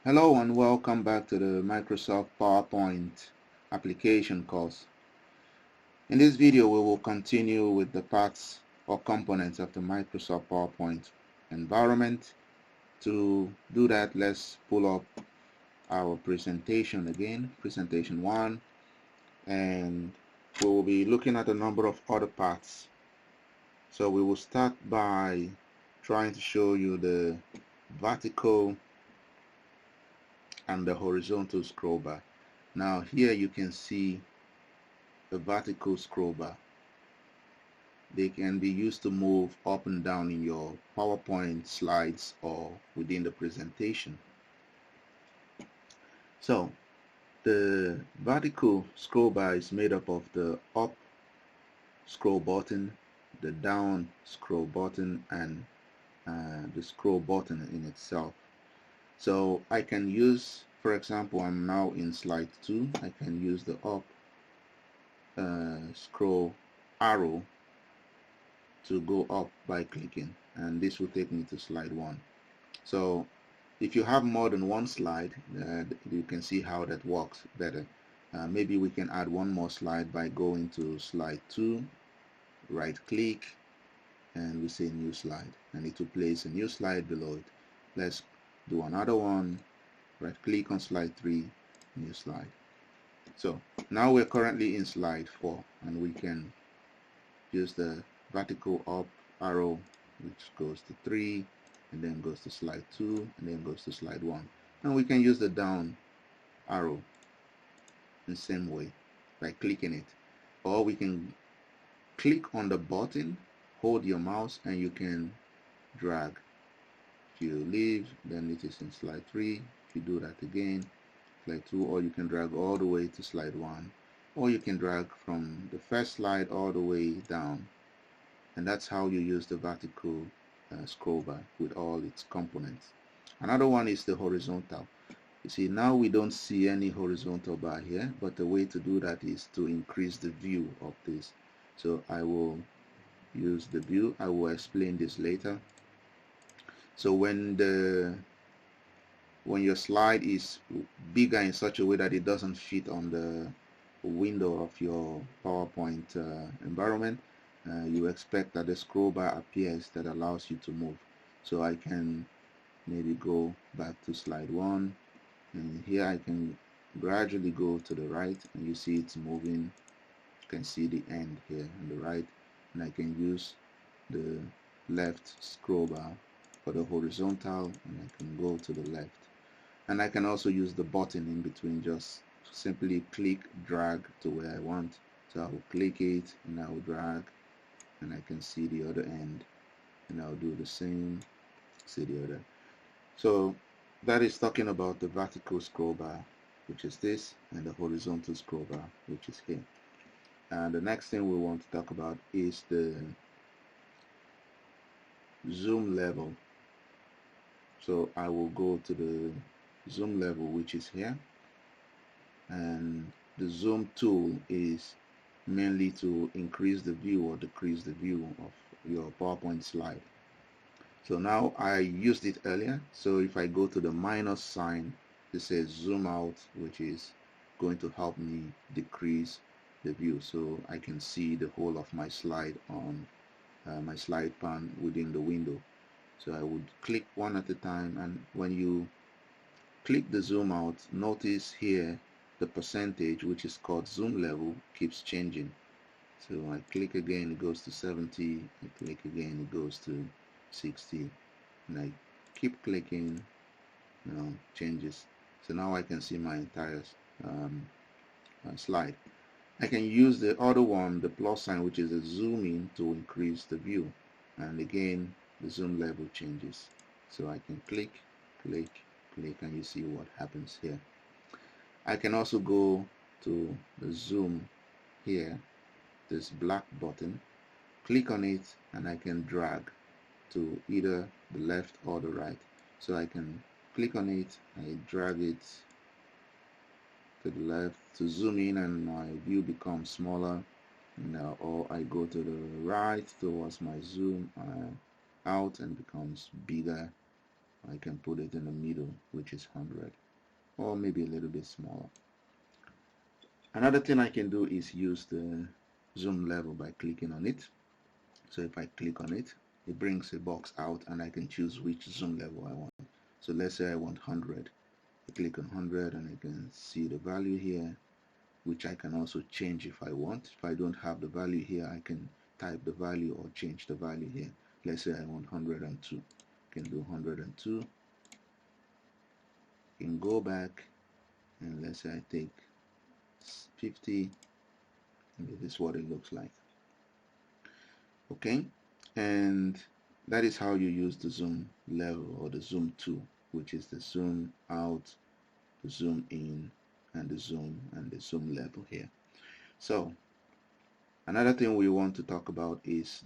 Hello and welcome back to the Microsoft PowerPoint application course. In this video we will continue with the parts or components of the Microsoft PowerPoint environment. To do that, let's pull up our presentation again, presentation 1, and we will be looking at a number of other parts. So we will start by trying to show you the vertical and the horizontal scroll bar. Now here you can see the vertical scroll bar. They can be used to move up and down in your PowerPoint slides or within the presentation. So the vertical scroll bar is made up of the up scroll button, the down scroll button, and the scroll button in itself. So I can use, for example, I'm now in slide 2. I can use the up scroll arrow to go up by clicking, and this will take me to slide 1. So if you have more than one slide, you can see how that works better. Maybe we can add one more slide by going to slide 2, right click, and we say new slide, and it will place a new slide below it. Let's do another one, right click on slide 3, new slide. So now we're currently in slide 4, and we can use the vertical up arrow, which goes to 3 and then goes to slide 2 and then goes to slide 1, and we can use the down arrow in the same way by clicking it, or we can click on the button, hold your mouse, and you can drag. If you leave, then it is in slide 3. If you do that again, slide 2, or you can drag all the way to slide 1, or you can drag from the first slide all the way down. And that's how you use the vertical scroll bar with all its components. Another one is the horizontal. You see, now we don't see any horizontal bar here, but the way to do that is to increase the view of this. So I will use the view. I will explain this later. So when your slide is bigger in such a way that it doesn't fit on the window of your PowerPoint environment, you expect that the scroll bar appears that allows you to move. So I can maybe go back to slide 1, and here I can gradually go to the right, and you see it's moving. You can see the end here on the right, and I can use the left scroll bar for the horizontal, and I can go to the left. And I can also use the button in between, just simply click, drag to where I want. So I will click it and I will drag, and I can see the other end, and I'll do the same, see the other. So that is talking about the vertical scroll bar, which is this, and the horizontal scroll bar, which is here. And the next thing we want to talk about is the zoom level. So I will go to the zoom level, which is here, and the zoom tool is mainly to increase the view or decrease the view of your PowerPoint slide. So now I used it earlier, so if I go to the minus sign, it says zoom out, which is going to help me decrease the view so I can see the whole of my slide on my slide pane within the window. So I would click one at a time, and when you click the zoom out, notice here the percentage, which is called zoom level, keeps changing. So I click again, it goes to 70, I click again, it goes to 60, and I keep clicking, changes. So now I can see my entire slide. I can use the other one, the plus sign, which is a zoom in, to increase the view, and again the zoom level changes. So I can click, click, click, and you see what happens here. I can also go to the zoom here, this black button, click on it, and I can drag to either the left or the right. So I can click on it, I drag it to the left to zoom in, and my view becomes smaller. Now, or I go to the right towards my zoom out and becomes bigger. I can put it in the middle, which which is 100, or maybe a little bit smaller. Another thing I can do is use the zoom level by clicking on it. So if I click on it, it brings a box out and I can choose which zoom level I want. So let's say I want 100. I click on 100 and I can see the value here, which I can also change if I want. If I don't have the value here, I can type the value or change the value here. Let's say I want 102. I can do 102. I can go back and let's say I take 50, and this is what it looks like. Okay, and that is how you use the zoom level or the zoom tool, which is the zoom out, the zoom in, and the zoom level here. So another thing we want to talk about is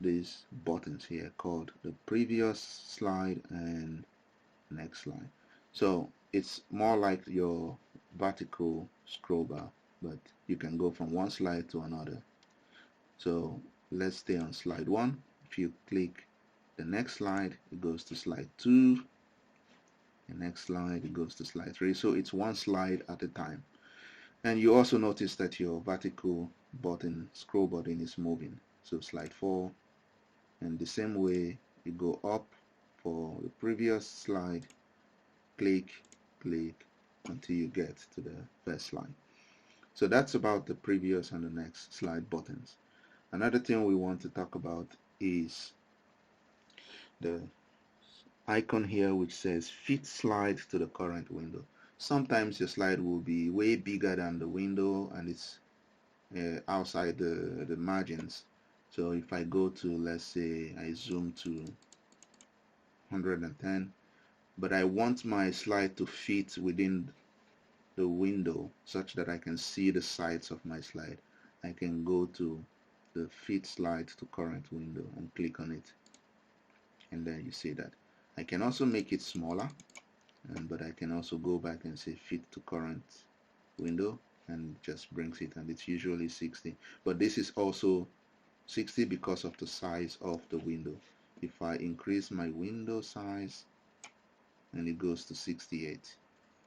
these buttons here called the previous slide and next slide. So it's more like your vertical scroll bar, but you can go from one slide to another. So let's stay on slide 1. If you click the next slide, it goes to slide 2. The next slide, it goes to slide 3. So it's one slide at a time. And you also notice that your vertical button, scroll button, is moving. So slide 4, and the same way you go up for the previous slide, click, click until you get to the first slide. So that's about the previous and the next slide buttons. Another thing we want to talk about is the icon here which says fit slide to the current window. Sometimes your slide will be way bigger than the window and it's outside the margins. So if I go to, let's say I zoom to 110, but I want my slide to fit within the window such that I can see the sides of my slide, I can go to the fit slide to current window and click on it, and then you see that. I can also make it smaller, but I can also go back and say fit to current window and just brings it, and it's usually 60, but this is also 60 because of the size of the window. If I increase my window size, and it goes to 68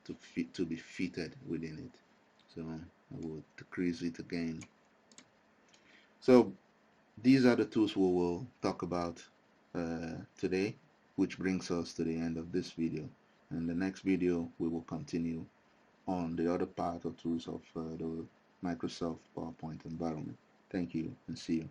to be fitted within it. So I will decrease it again. So these are the tools we will talk about today, which brings us to the end of this video. In the next video, we will continue on the other part of tools of the Microsoft PowerPoint environment. Thank you and see you.